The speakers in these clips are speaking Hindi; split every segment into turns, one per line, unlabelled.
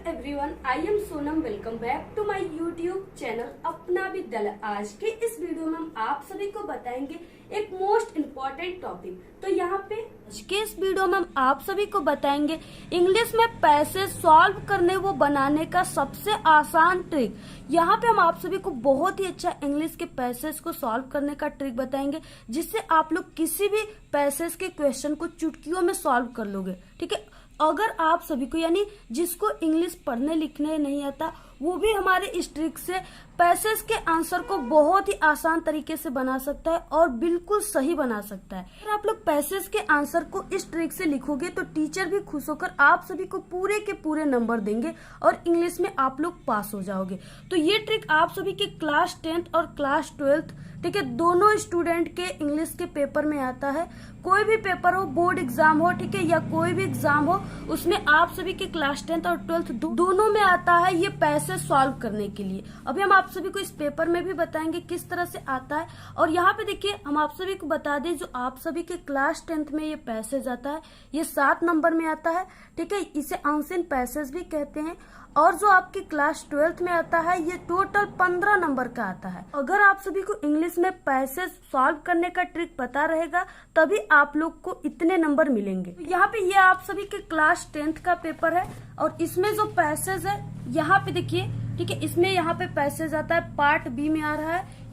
Everyone, I am Sonam. Welcome back to my YouTube channel Apna Vidyalaya. आज के इस वीडियो में हम आप सभी को बताएंगे एक मोस्ट इम्पोर्टेंट टॉपिक। तो यहाँ पे आज के इस वीडियो में हम आप सभी को बताएंगे इंग्लिश में पैसे सॉल्व करने वो बनाने का सबसे आसान ट्रिक। यहाँ पे हम आप सभी को बहुत ही अच्छा इंग्लिश के पैसेज को सॉल्व करने का ट्रिक बताएंगे, जिससे आप लोग किसी भी पैसेज के क्वेश्चन को चुटकियों में सॉल्व कर लोगे। ठीक है, अगर आप सभी को यानी जिसको इंग्लिश पढ़ने लिखने नहीं आता वो भी हमारे इस ट्रिक से पैसेज के आंसर को बहुत ही आसान तरीके से बना सकता है और बिल्कुल सही बना सकता है। अगर आप लोग पैसेज के आंसर को इस ट्रिक से लिखोगे तो टीचर भी खुश होकर आप सभी को पूरे के पूरे नंबर देंगे और इंग्लिश में आप लोग पास हो जाओगे। तो ये ट्रिक आप सभी के क्लास 10th और क्लास 12th ठीक है दोनों स्टूडेंट के इंग्लिश के पेपर में आता है। कोई भी पेपर हो, बोर्ड एग्जाम हो ठीक है या कोई भी एग्जाम हो, उसमें आप सभी के क्लास 10th और 12th दोनों में आता है ये पैसे सॉल्व करने के लिए। अभी हम आप सभी को इस पेपर में भी बताएंगे किस तरह से आता है। और यहाँ पे देखिए हम आप सभी को बता दें, जो आप सभी के क्लास 10th में ये पैसेज आता है ये 7 नंबर में आता है। ठीक है, इसे अनसीन पैसेज भी कहते हैं। और जो आपके क्लास 12th में आता है ये टोटल 15 नंबर का आता है। अगर आप सभी को इंग्लिश में पैसेज सॉल्व करने का ट्रिक पता रहेगा तभी आप लोग को इतने नंबर मिलेंगे। तो यहाँ पे ये आप सभी के क्लास 10th का पेपर है और इसमें जो पैसेज है यहाँ पे देखिए ठीक है, इसमें यहाँ पे पैसेज आता है पार्ट बी में आ रहा है।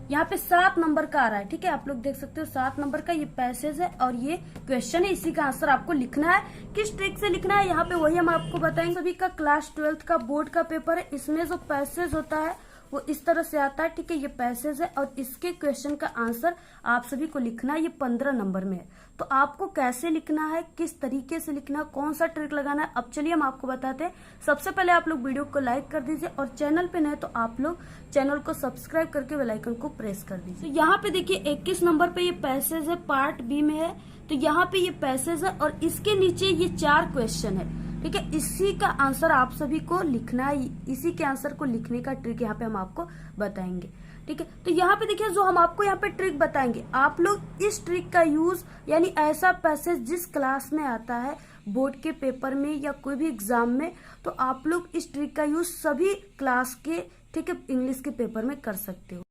यहाँ पे 7 नंबर का आ रहा है। ठीक है, आप लोग देख सकते हो 7 नंबर का ये पैसेज है और ये क्वेश्चन है। इसी का आंसर आपको लिखना है। किस ट्रिक से लिखना है यहाँ पे वही हम आपको बताएंगे। सभी का क्लास 12th का बोर्ड का पेपर है, इसमें जो पैसेज होता है वो इस तरह से आता है। ठीक है, ये पैसेज है और इसके क्वेश्चन का आंसर आप सभी को लिखना है। ये 15 नंबर में है। तो आपको कैसे लिखना है, किस तरीके से लिखना है, कौन सा ट्रिक लगाना है, अब चलिए हम आपको बताते हैं। सबसे पहले आप लोग वीडियो को लाइक कर दीजिए और चैनल पे नए तो आप लोग चैनल को सब्सक्राइब करके बेल आइकन को प्रेस कर दीजिए। तो यहाँ पे देखिए 21 नंबर पे ये पैसेज है, पार्ट बी में है। तो यहाँ पे ये पैसेज है और इसके नीचे ये 4 क्वेश्चन है। ठीक है, इसी का आंसर आप सभी को लिखना है। इसी के आंसर को लिखने का ट्रिक यहाँ पे हम आपको बताएंगे। ठीक है, तो यहाँ पे देखिए जो हम आपको यहाँ पे ट्रिक बताएंगे, आप लोग इस ट्रिक का यूज यानी ऐसा पैसेज जिस क्लास में आता है बोर्ड के पेपर में या कोई भी एग्जाम में, तो आप लोग इस ट्रिक का यूज सभी क्लास के ठीक है इंग्लिश के पेपर में कर सकते हो।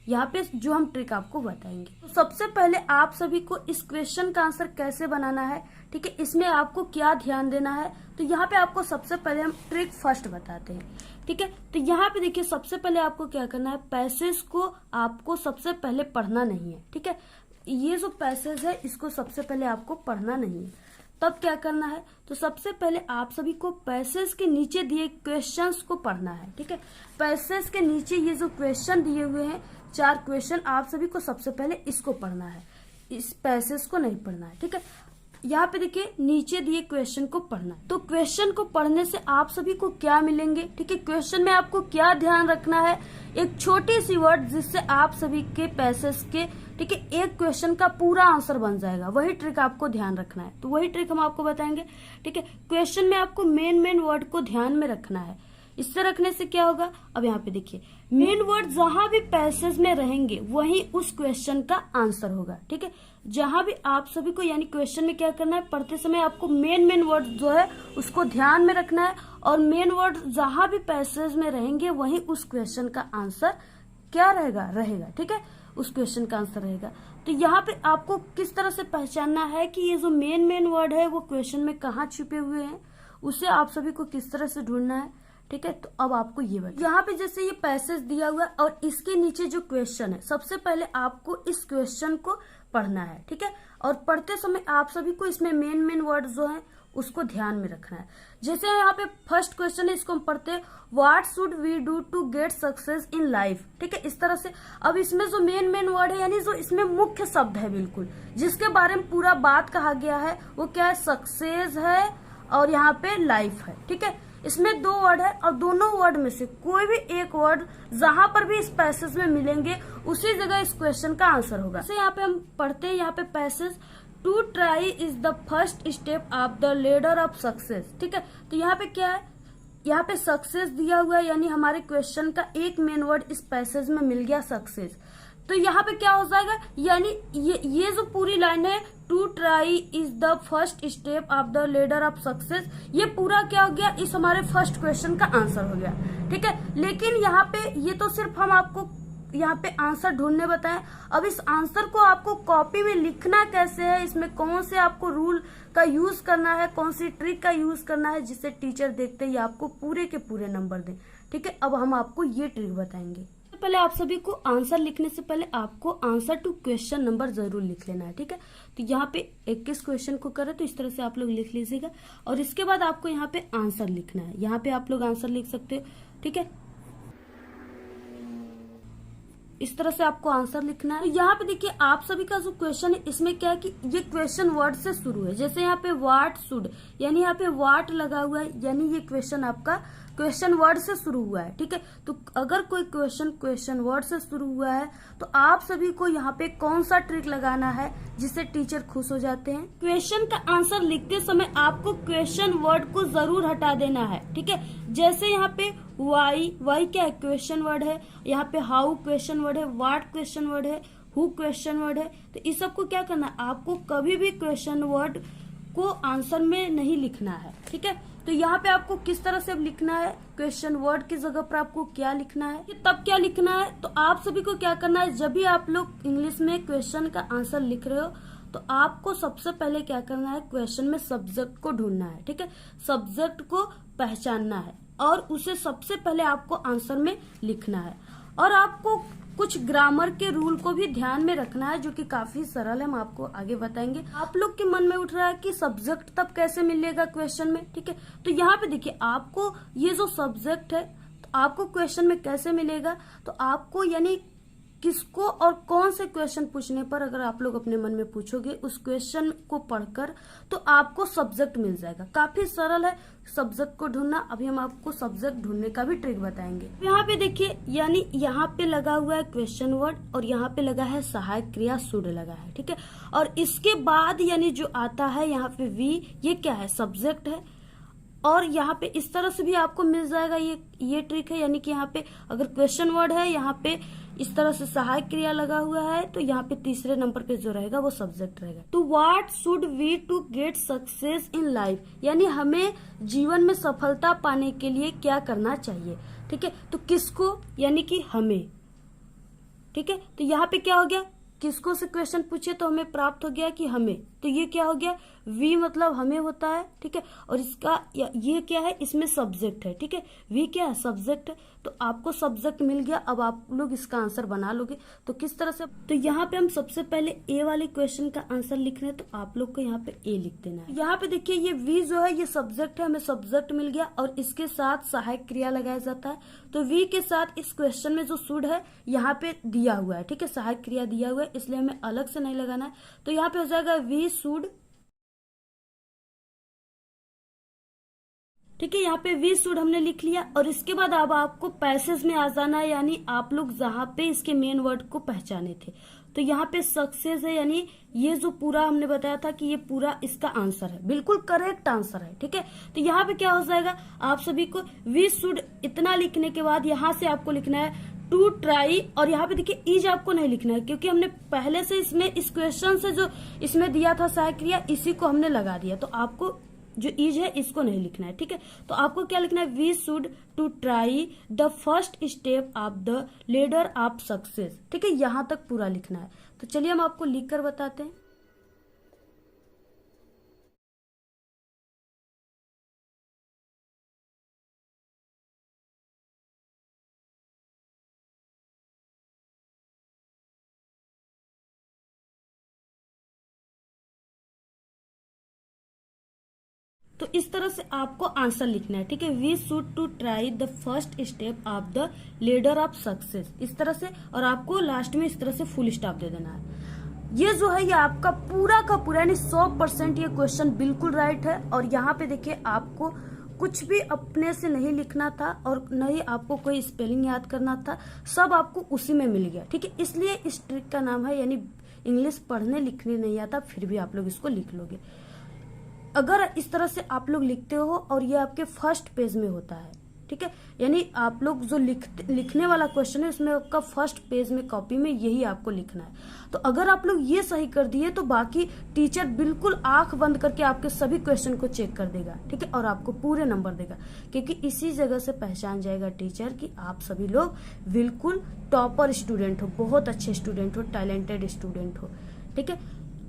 यहाँ पे जो हम ट्रिक आपको बताएंगे, तो सबसे पहले आप सभी को इस क्वेश्चन का आंसर कैसे बनाना है, ठीक है, इसमें आपको क्या ध्यान देना है। तो यहाँ पे आपको सबसे पहले हम ट्रिक फर्स्ट बताते हैं। ठीक है, तो यहाँ पे देखिए सबसे पहले आपको क्या करना है, पैसेज को आपको सबसे पहले पढ़ना नहीं है। ठीक है, ये जो पैसेज है इसको सबसे पहले आपको पढ़ना नहीं है। तब क्या करना है, तो सबसे पहले आप सभी को पैसेज के नीचे दिए क्वेश्चंस को पढ़ना है। ठीक है, पैसेज के नीचे ये जो क्वेश्चन दिए हुए हैं 4 क्वेश्चन, आप सभी को सबसे पहले इसको पढ़ना है, इस पैसेज को नहीं पढ़ना है। ठीक है, यहाँ पे देखिए नीचे दिए क्वेश्चन को पढ़ना है। तो क्वेश्चन को पढ़ने से आप सभी को क्या मिलेंगे, ठीक है, क्वेश्चन में आपको क्या ध्यान रखना है, एक छोटी सी वर्ड जिससे आप सभी के पैसेज के ठीक है एक क्वेश्चन का पूरा आंसर बन जाएगा। वही ट्रिक आपको ध्यान रखना है। तो वही ट्रिक हम आपको बताएंगे। ठीक है, क्वेश्चन में आपको मेन वर्ड को ध्यान में रखना है। इससे रखने से क्या होगा, अब यहाँ पे देखिए मेन वर्ड जहां भी पैसेज में रहेंगे वही उस क्वेश्चन का आंसर होगा। ठीक है, जहां भी आप सभी को यानी क्वेश्चन में क्या करना है, पढ़ते समय आपको मेन वर्ड जो है उसको ध्यान में रखना है और मेन वर्ड जहां भी पैसेज में रहेंगे वही उस क्वेश्चन का आंसर क्या रहेगा। ठीक है, उस क्वेश्चन का आंसर रहेगा। तो यहाँ पे आपको किस तरह से पहचानना है कि ये जो मेन वर्ड है वो क्वेश्चन में कहाँ छुपे हुए हैं, उसे आप सभी को किस तरह से ढूंढना है। ठीक है, तो अब आपको ये बता, यहाँ पे जैसे ये पैसेज दिया हुआ है और इसके नीचे जो क्वेश्चन है, सबसे पहले आपको इस क्वेश्चन को पढ़ना है। ठीक है, और पढ़ते समय आप सभी को इसमें मेन वर्ड जो है उसको ध्यान में रखना है। जैसे यहाँ पे फर्स्ट क्वेश्चन है, इसको हम पढ़ते हैं, what should we do to get success in life. ठीक है, इस तरह से अब इसमें जो मेन वर्ड है यानी जो इसमें मुख्य शब्द है बिल्कुल जिसके बारे में पूरा बात कहा गया है वो क्या है, सक्सेस है और यहाँ पे लाइफ है। ठीक है, इसमें 2 वर्ड है और दोनों वर्ड में से कोई भी एक वर्ड जहां पर भी इस पैसेज में मिलेंगे उसी जगह इस क्वेश्चन का आंसर होगा। जैसे यहाँ पे हम पढ़ते हैं, यहाँ पे passage to try is the first step of the ladder of success. ठीक है, तो यहाँ पे क्या है, यहाँ पे सक्सेस दिया हुआ है यानी हमारे क्वेश्चन का एक मेन वर्ड इस पैसेज में मिल गया सक्सेस। तो यहाँ पे क्या हो जाएगा, यानी ये जो पूरी लाइन है, to try is the first step of the ladder of success, ये पूरा क्या हो गया, इस हमारे फर्स्ट क्वेश्चन का आंसर हो गया। ठीक है, लेकिन यहाँ पे ये तो सिर्फ हम आपको यहाँ पे आंसर ढूंढने बताएं। अब इस आंसर को आपको कॉपी में लिखना कैसे है, इसमें कौन से आपको रूल का यूज करना है, कौन सी ट्रिक का यूज करना है, जिससे टीचर देखते ही आपको पूरे के पूरे नंबर दें। ठीक है, अब हम आपको ये ट्रिक बताएंगे। पहले आप सभी को आंसर लिखने से पहले आपको आंसर टू क्वेश्चन नंबर जरूर लिख लेना है। ठीक है, तो यहाँ पे 21 क्वेश्चन को करें तो इस तरह से आप लोग लिख लीजिएगा, और इसके बाद आपको यहाँ पे आंसर लिखना है। यहाँ पे आप लोग आंसर लिख सकते हो। ठीक है, इस तरह से आपको आंसर लिखना है। यहाँ पे देखिए आप सभी का जो क्वेश्चन है, इसमें क्या है कि ये क्वेश्चन वर्ड से शुरू है। जैसे यहाँ पे वाट शुड, यानी यहाँ पे वाट लगा हुआ है, यानी ये क्वेश्चन आपका क्वेश्चन वर्ड से शुरू हुआ है। ठीक है, तो अगर कोई क्वेश्चन वर्ड से शुरू हुआ है तो आप सभी को यहाँ पे कौन सा ट्रिक लगाना है जिससे टीचर खुश हो जाते हैं। क्वेश्चन का आंसर लिखते समय आपको क्वेश्चन वर्ड को जरूर हटा देना है। ठीक है, जैसे यहाँ पे वाई क्या है, क्वेश्चन वर्ड है। यहाँ पे हाउ क्वेश्चन वर्ड है, व्हाट क्वेश्चन वर्ड है, हु क्वेश्चन वर्ड है। तो इस सबको क्या करना है, आपको कभी भी क्वेश्चन वर्ड को आंसर में नहीं लिखना है। ठीक है, तो यहाँ पे आपको किस तरह से अब लिखना है, क्वेश्चन वर्ड की जगह पर आपको क्या लिखना है, तब क्या लिखना है। तो आप सभी को क्या करना है, जब भी आप लोग इंग्लिश में क्वेश्चन का आंसर लिख रहे हो तो आपको सबसे पहले क्या करना है, क्वेश्चन में सब्जेक्ट को ढूंढना है। ठीक है, सब्जेक्ट को पहचानना है और उसे सबसे पहले आपको आंसर में लिखना है। और आपको कुछ ग्रामर के रूल को भी ध्यान में रखना है, जो कि काफी सरल है, हम आपको आगे बताएंगे। आप लोग के मन में उठ रहा है कि सब्जेक्ट तब कैसे मिलेगा क्वेश्चन में। ठीक है, तो यहाँ पे देखिए आपको ये जो सब्जेक्ट है तो आपको क्वेश्चन में कैसे मिलेगा, तो आपको यानी किसको और कौन से क्वेश्चन पूछने पर अगर आप लोग अपने मन में पूछोगे उस क्वेश्चन को पढ़कर तो आपको सब्जेक्ट मिल जाएगा। काफी सरल है सब्जेक्ट को ढूंढना। अभी हम आपको सब्जेक्ट ढूंढने का भी ट्रिक बताएंगे। यहाँ पे देखिए, यानी यहाँ पे लगा हुआ है क्वेश्चन वर्ड और यहाँ पे लगा है सहायक क्रिया शुड लगा है। ठीक है, और इसके बाद यानी जो आता है यहाँ पे वी, ये क्या है, सब्जेक्ट है। और यहाँ पे इस तरह से भी आपको मिल जाएगा, ये ट्रिक है। यानी कि यहाँ पे अगर क्वेश्चन वर्ड है, यहाँ पे इस तरह से सहायक क्रिया लगा हुआ है, तो यहाँ पे तीसरे नंबर पे जो रहेगा वो सब्जेक्ट रहेगा। तो what should we to get success in life, यानी हमें जीवन में सफलता पाने के लिए क्या करना चाहिए। ठीक है, तो किसको, यानी कि हमें। ठीक है, तो यहाँ पे क्या हो गया, किसको से क्वेश्चन पूछे तो हमें प्राप्त हो गया कि हमें, तो ये क्या हो गया, वी मतलब हमें होता है। ठीक है, और इसका ये क्या है, इसमें सब्जेक्ट है। ठीक है, वी क्या है, सब्जेक्ट है। तो आपको सब्जेक्ट मिल गया, अब आप लोग इसका आंसर बना लोगे। तो किस तरह से, तो यहाँ पे हम सबसे पहले ए वाले क्वेश्चन का आंसर लिख रहे हैं, तो आप लोग को यहाँ पे ए लिख देना है। यहाँ पे देखिए ये वी जो है ये सब्जेक्ट है, हमें सब्जेक्ट मिल गया और इसके साथ सहायक क्रिया लगाया जाता है। तो वी के साथ इस क्वेश्चन में जो शुड है यहाँ पे दिया हुआ है। ठीक है, सहायक क्रिया दिया हुआ है, इसलिए हमें अलग से नहीं लगाना है। तो यहाँ पे हो जाएगा वी शुड। ठीक है, यहाँ पे वी शुड हमने लिख लिया और इसके बाद अब आपको पैसेज में आ जाना है, यानी आप लोग जहाँ पे इसके मेन वर्ड को पहचाने थे। तो यहाँ पे सक्सेस है, यानी ये जो पूरा हमने बताया था कि ये पूरा इसका आंसर है, बिल्कुल करेक्ट आंसर है। ठीक है, तो यहाँ पे क्या हो जाएगा, आप सभी को वी शुड इतना लिखने के बाद यहाँ से आपको लिखना है टू ट्राई, और यहाँ पे देखिए इज आपको नहीं लिखना है क्योंकि हमने पहले से इसमें इस क्वेश्चन से जो इसमें दिया था सहायक क्रिया, इसी को हमने लगा दिया। तो आपको जो इज है इसको नहीं लिखना है। ठीक है, तो आपको क्या लिखना है, we should to try the first step of the ladder of success. ठीक है, यहां तक पूरा लिखना है। तो चलिए हम आपको लिख कर बताते हैं। तो इस तरह से आपको आंसर लिखना है। ठीक है, we should to try the first step of the ladder of success, इस तरह से, और आपको लास्ट में इस तरह से फुल स्टॉप दे देना है। ये जो है ये आपका पूरा का पूरा यानी 100% ये क्वेश्चन बिल्कुल राइट है। और यहाँ पे देखिए आपको कुछ भी अपने से नहीं लिखना था और न ही आपको कोई स्पेलिंग याद करना था, सब आपको उसी में मिल गया। ठीक है, इसलिए इस ट्रिक का नाम है, यानी इंग्लिश पढ़ने लिखने नहीं आता फिर भी आप लोग इसको लिख लोगे। अगर इस तरह से आप लोग लिखते हो और ये आपके फर्स्ट पेज में होता है, ठीक है। यानी आप लोग जो लिखने वाला क्वेश्चन है उसमें आपका फर्स्ट पेज में कॉपी में यही आपको लिखना है। तो अगर आप लोग ये सही कर दिए तो बाकी टीचर बिल्कुल आंख बंद करके आपके सभी क्वेश्चन को चेक कर देगा, ठीक है, और आपको पूरे नंबर देगा, क्योंकि इसी जगह से पहचान जाएगा टीचर कि आप सभी लोग बिल्कुल टॉपर स्टूडेंट हो, बहुत अच्छे स्टूडेंट हो, टैलेंटेड स्टूडेंट हो, ठीक है।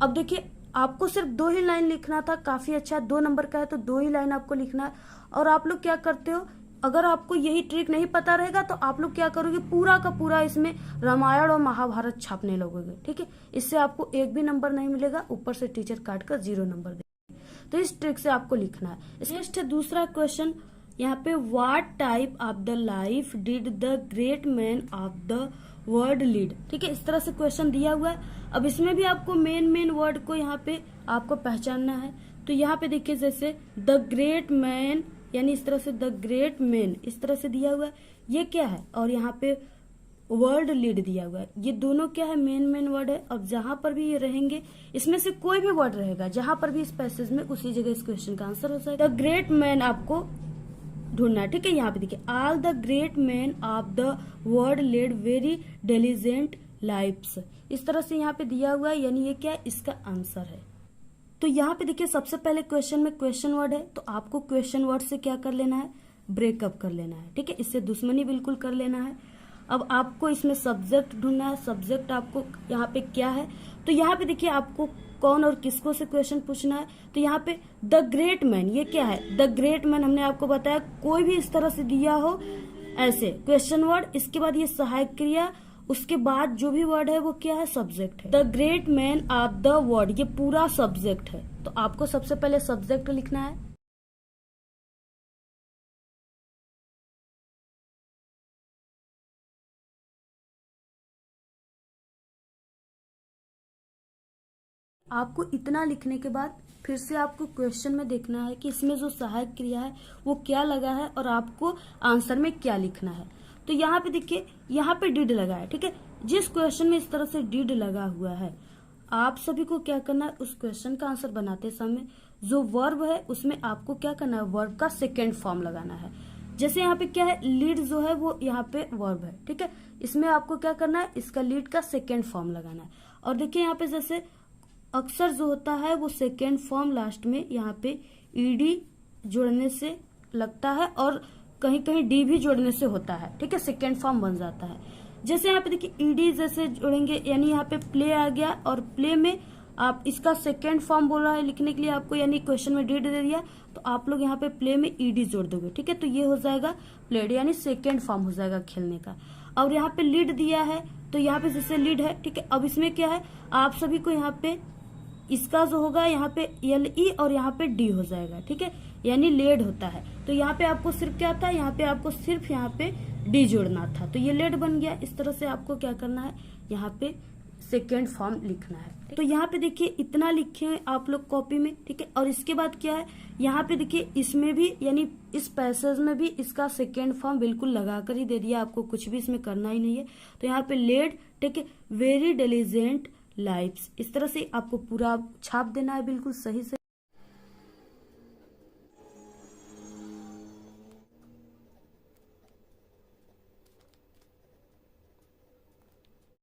अब देखिए आपको सिर्फ 2 ही लाइन लिखना था, काफी अच्छा, 2 नंबर का है तो 2 ही लाइन आपको लिखना है। और आप लोग क्या करते हो, अगर आपको यही ट्रिक नहीं पता रहेगा तो आप लोग क्या करोगे, पूरा का पूरा इसमें रामायण और महाभारत छापने लगोगे, ठीक है। इससे आपको एक भी नंबर नहीं मिलेगा, ऊपर से टीचर काट कर 0 नंबर देंगे। तो इस ट्रिक से आपको लिखना है। नेक्स्ट है दूसरा क्वेश्चन, यहाँ पे what type of the life did the great man of the word lead, ठीक है, इस तरह से क्वेश्चन दिया हुआ है। अब इसमें भी आपको मेन वर्ड को यहाँ पे आपको पहचानना है। तो यहाँ पे देखिए जैसे द ग्रेट मैन, यानी इस तरह से द ग्रेट मैन इस तरह से दिया हुआ है, ये क्या है, और यहाँ पे वर्ड लीड दिया हुआ है, ये दोनों क्या है, मेन वर्ड है। अब जहां पर भी ये रहेंगे इसमें से कोई भी वर्ड रहेगा जहां पर भी इस पैसेज में, उसी जगह इस क्वेश्चन का आंसर हो जाएगा। द ग्रेट मैन आपको ढूंढना है, ठीक है। यहाँ पे देखिए all the great man of the world led very diligent lifes, इस तरह से यहाँ पे दिया हुआ है, यानी ये क्या है, इसका आंसर है। तो यहाँ पे देखिए सबसे पहले क्वेश्चन में क्वेश्चन वर्ड है, तो आपको क्वेश्चन वर्ड से क्या कर लेना है, ब्रेकअप कर लेना है, ठीक है, इससे दुश्मनी बिल्कुल कर लेना है। अब आपको इसमें सब्जेक्ट ढूंढना है, सब्जेक्ट आपको यहाँ पे क्या है, तो यहाँ पे देखिए आपको कौन और किसको से क्वेश्चन पूछना है। तो यहाँ पे द ग्रेट मैन, ये क्या है, द ग्रेट मैन हमने आपको बताया कोई भी इस तरह से दिया हो ऐसे क्वेश्चन वर्ड, इसके बाद ये सहायक क्रिया, उसके बाद जो भी वर्ड है वो क्या है, सब्जेक्ट है। The great man of the word, ये पूरा सब्जेक्ट है, तो आपको सबसे पहले सब्जेक्ट लिखना है। आपको इतना लिखने के बाद फिर से आपको क्वेश्चन में देखना है कि इसमें जो सहायक क्रिया है वो क्या लगा है और आपको आंसर में क्या लिखना है। तो यहाँ पे देखिए, यहाँ पे डिड लगा है, ठीक है। जिस क्वेश्चन में इस तरह से डिड लगा हुआ है, आप सभी को क्या करना है, उस क्वेश्चन का आंसर बनाते समय जो वर्ब है उसमें आपको क्या करना है, वर्ब का सेकेंड फॉर्म लगाना है। जैसे यहाँ पे क्या है, लीड जो है वो यहाँ पे वर्ब है, ठीक है, इसमें आपको क्या करना है, इसका लीड का सेकेंड फॉर्म लगाना है। और देखिए यहाँ पे जैसे अक्सर जो होता है वो सेकेंड फॉर्म लास्ट में यहाँ पे ईडी जोड़ने से लगता है और कहीं कहीं डी भी जोड़ने से होता है, ठीक है, सेकेंड फॉर्म बन जाता है। जैसे यहाँ पे देखिए ईडी जैसे जोड़ेंगे, यानी यहाँ पे प्ले आ गया और प्ले में आप इसका सेकेंड फॉर्म बोला है लिखने के लिए आपको, यानी क्वेश्चन में डी दे दिया तो आप लोग यहाँ पे प्ले में ईडी जोड़ दोगे, ठीक है, तो ये हो जाएगा प्लेड, यानी सेकेंड फॉर्म हो जाएगा खेलने का। और यहाँ पे लीड दिया है तो यहाँ पे जैसे लीड है, ठीक है। अब इसमें क्या है, आप सभी को यहाँ पे इसका जो होगा यहाँ पे LE और यहाँ पे D हो जाएगा, ठीक है, यानी लेड होता है। तो यहाँ पे आपको सिर्फ क्या था, यहाँ पे आपको सिर्फ यहाँ पे D जोड़ना था, तो ये लेड बन गया। इस तरह से आपको क्या करना है, यहाँ पे सेकेंड फॉर्म लिखना है। तो यहाँ पे देखिए इतना लिखे हैं आप लोग कॉपी में, ठीक है। और इसके बाद क्या है, यहाँ पे देखिए इसमें भी, यानी इस पैसेज में भी इसका सेकेंड फॉर्म बिल्कुल लगा कर ही दे दिया, आपको कुछ भी इसमें करना ही नहीं है। तो यहाँ पे लेड, ठीक है, वेरी डिलिजेंट लाइफ्स, इस तरह से आपको पूरा छाप देना है बिल्कुल सही से।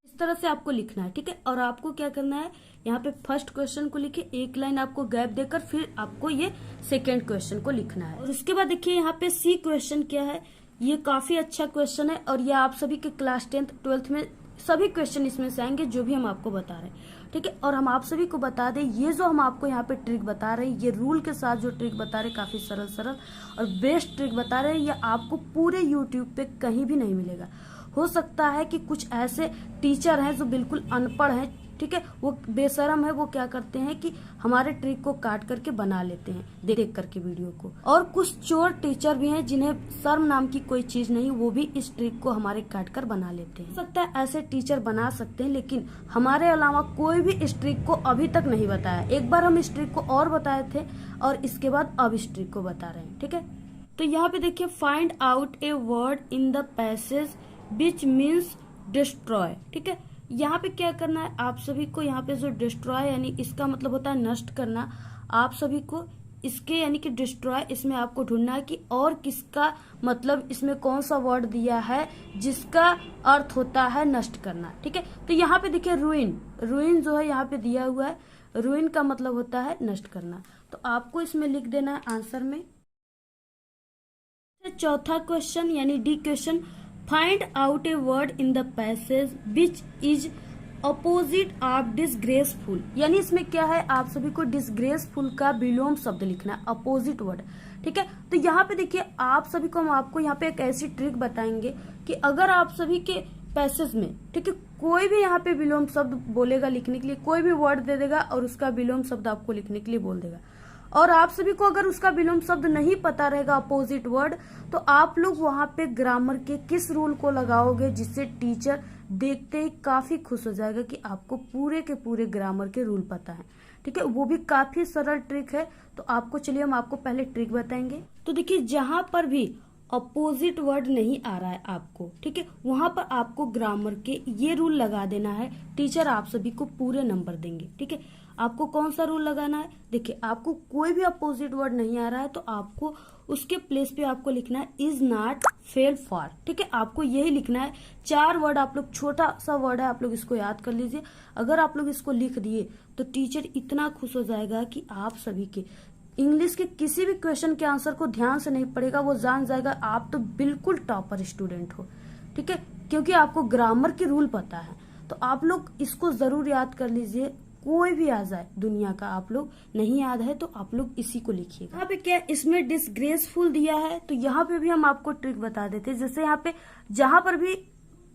इस तरह से आपको लिखना है, ठीक है। और आपको क्या करना है, यहाँ पे फर्स्ट क्वेश्चन को लिखे, एक लाइन आपको गैप देकर फिर आपको ये सेकेंड क्वेश्चन को लिखना है। और उसके बाद देखिए यहाँ पे सी क्वेश्चन क्या है, ये काफी अच्छा क्वेश्चन है और ये आप सभी के क्लास 10th 12th में सभी क्वेश्चन इसमें से आएंगे जो भी हम आपको बता रहे हैं, ठीक है। और हम आप सभी को बता दें, ये जो हम आपको यहाँ पे ट्रिक बता रहे हैं, ये रूल के साथ जो ट्रिक बता रहे हैं, काफी सरल और बेस्ट ट्रिक बता रहे हैं, ये आपको पूरे यूट्यूब पे कहीं भी नहीं मिलेगा। हो सकता है कि कुछ ऐसे टीचर हैं जो बिल्कुल अनपढ़ हैं, ठीक है, वो बेशरम है, वो क्या करते हैं कि हमारे ट्रिक को काट करके बना लेते हैं देख करके वीडियो को। और कुछ चोर टीचर भी हैं जिन्हें शर्म नाम की कोई चीज नहीं, वो भी इस ट्रिक को हमारे काट कर बना लेते हैं। हो सकता है ऐसे टीचर बना सकते हैं, लेकिन हमारे अलावा कोई भी इस ट्रिक को अभी तक नहीं बताया। एक बार हम इस ट्रिक को और बताए थे और इसके बाद अब इस ट्रिक को बता रहे हैं, ठीक है। तो यहाँ पे देखिए, find out a word in the passage which means destroy, ठीक है। यहाँ पे क्या करना है, आप सभी को यहाँ पे जो डिस्ट्रॉय यानी इसका मतलब होता है नष्ट करना, आप सभी को इसके यानी कि डिस्ट्रॉय, इसमें आपको ढूंढना है कि और किसका मतलब इसमें कौन सा वर्ड दिया है जिसका अर्थ होता है नष्ट करना। ठीक है, तो यहाँ पे देखिए रुइन, रुइन जो है यहाँ पे दिया हुआ है, रुइन का मतलब होता है नष्ट करना। तो आपको इसमें लिख देना है आंसर में। चौथा क्वेश्चन यानी D question, find out a word in the passage which is opposite of disgraceful. यानी इसमें क्या है, आप सभी को डिसग्रेसफुल का विलोम शब्द लिखना है, अपोजिट वर्ड। ठीक है, तो यहाँ पे देखिए आप सभी को हम आपको यहाँ पे एक ऐसी ट्रिक बताएंगे कि अगर आप सभी के पैसेज में, ठीक है, कोई भी यहाँ पे विलोम शब्द बोलेगा लिखने के लिए, कोई भी वर्ड दे देगा और उसका विलोम शब्द आपको लिखने के लिए बोल देगा, और आप सभी को अगर उसका विलोम शब्द नहीं पता रहेगा अपोजिट वर्ड, तो आप लोग वहां पे ग्रामर के किस रूल को लगाओगे जिससे टीचर देखते ही काफी खुश हो जाएगा कि आपको पूरे के पूरे ग्रामर के रूल पता है। ठीक है, वो भी काफी सरल ट्रिक है। तो आपको चलिए हम आपको पहले ट्रिक बताएंगे। तो देखिए जहां पर भी अपोजिट वर्ड नहीं आ रहा है आपको, ठीक है, वहां पर आपको ग्रामर के ये रूल लगा देना है, टीचर आप सभी को पूरे नंबर देंगे। ठीक है, आपको कौन सा रूल लगाना है, देखिए आपको कोई भी अपोजिट वर्ड नहीं आ रहा है तो आपको उसके प्लेस पे आपको लिखना है इज नॉट फेल फॉर। ठीक है, आपको यही लिखना है। 4 वर्ड आप लोग, छोटा सा वर्ड है, आप लोग इसको याद कर लीजिए। अगर आप लोग इसको लिख दिए तो टीचर इतना खुश हो जाएगा कि आप सभी के इंग्लिश के किसी भी क्वेश्चन के आंसर को ध्यान से नहीं पड़ेगा, वो जान जाएगा आप तो बिल्कुल टॉपर स्टूडेंट हो। ठीक है, क्योंकि आपको ग्रामर के रूल पता है। तो आप लोग इसको जरूर याद कर लीजिए, कोई भी आ जाए दुनिया का, आप लोग नहीं याद है तो आप लोग इसी को लिखिए। यहाँ पे क्या इसमें डिसग्रेसफुल दिया है, तो यहाँ पे भी हम आपको ट्रिक बता देते हैं। जैसे यहाँ पे जहां पर भी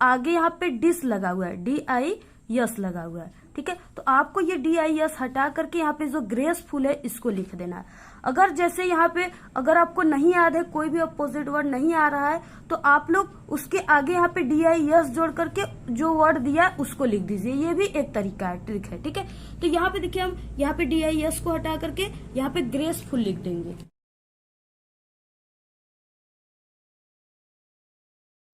आगे यहाँ पे डिस लगा हुआ है, DIS लगा हुआ है, ठीक है, तो आपको ये DIS हटा करके यहाँ पे जो ग्रेसफुल है इसको लिख देना है। अगर जैसे यहाँ पे अगर आपको नहीं याद है, कोई भी अपोजिट वर्ड नहीं आ रहा है, तो आप लोग उसके आगे यहाँ पे DIS जोड़ करके जो वर्ड दिया है उसको लिख दीजिए। ये भी एक तरीका है, ट्रिक है। ठीक है, तो यहाँ पे देखिए हम यहाँ पे DIS को हटा करके यहाँ पे ग्रेसफुल लिख देंगे।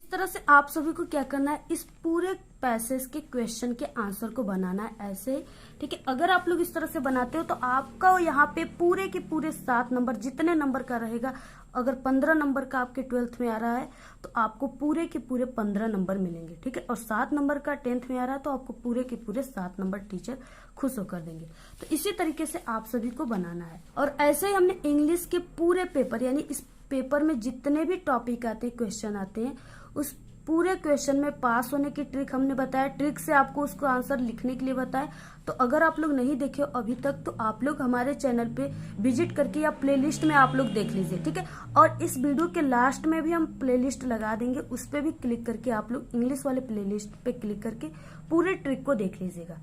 इस तरह से आप सभी को क्या करना है, इस पूरे पैसेज के क्वेश्चन के आंसर को बनाना है ऐसे। ठीक है, अगर आप लोग इस तरह से बनाते हो तो आपका यहाँ पे पूरे के पूरे 7 नंबर, जितने नंबर का रहेगा, अगर 15 नंबर का आपके 12th में आ रहा है तो आपको पूरे के पूरे 15 नंबर मिलेंगे। ठीक है, और 7 नंबर का 10th में आ रहा है तो आपको पूरे के पूरे 7 नंबर टीचर खुश होकर देंगे। तो इसी तरीके से आप सभी को बनाना है। और ऐसे ही हमने इंग्लिश के पूरे पेपर, यानी इस पेपर में जितने भी टॉपिक आते हैं, क्वेश्चन आते हैं, उस पूरे क्वेश्चन में पास होने की ट्रिक हमने बताया। ट्रिक से आपको उसको आंसर लिखने के लिए बताया। तो अगर आप लोग नहीं देखे हो अभी तक तो आप लोग हमारे चैनल पे विजिट करके या प्लेलिस्ट में आप लोग देख लीजिए। ठीक है, और इस वीडियो के लास्ट में भी हम प्लेलिस्ट लगा देंगे, उस पर भी क्लिक करके आप लोग इंग्लिश वाले प्लेलिस्ट पे क्लिक करके पूरे ट्रिक को देख लीजिएगा।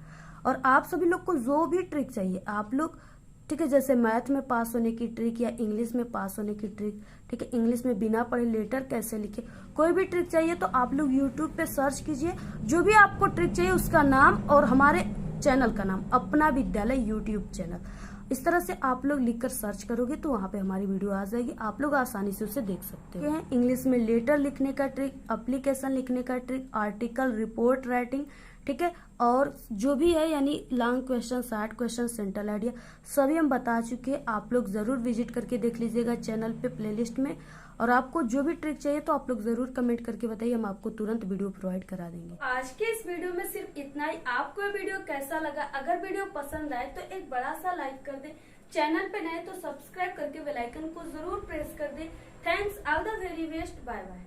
और आप सभी लोग को जो भी ट्रिक चाहिए आप लोग, ठीक है, जैसे मैथ में पास होने की ट्रिक या इंग्लिश में पास होने की ट्रिक, ठीक है, इंग्लिश में बिना पढ़े लेटर कैसे लिखे, कोई भी ट्रिक चाहिए तो आप लोग यूट्यूब पे सर्च कीजिए। जो भी आपको ट्रिक चाहिए उसका नाम और हमारे चैनल का नाम, अपना विद्यालय यूट्यूब चैनल, इस तरह से आप लोग लिखकर सर्च करोगे तो वहाँ पे हमारी वीडियो आ जाएगी, आप लोग आसानी से उसे देख सकते हैं। इंग्लिश में लेटर लिखने का ट्रिक, एप्लीकेशन लिखने का ट्रिक, आर्टिकल, रिपोर्ट राइटिंग, ठीक है, और जो भी है यानी long question, short question, central idea, सभी हम बता चुके हैं। आप लोग जरूर विजिट करके देख लीजिएगा चैनल पे प्लेलिस्ट में। और आपको जो भी ट्रिक चाहिए तो आप लोग जरूर कमेंट करके बताइए, हम आपको तुरंत वीडियो प्रोवाइड करा देंगे। आज के इस वीडियो में सिर्फ इतना ही। आपको ये वीडियो कैसा लगा? अगर वीडियो पसंद आए तो एक बड़ा सा लाइक कर दे, चैनल पे नए तो सब्सक्राइब करके बेल आइकन को जरूर प्रेस कर दे। Thanks, all the very best, bye bye.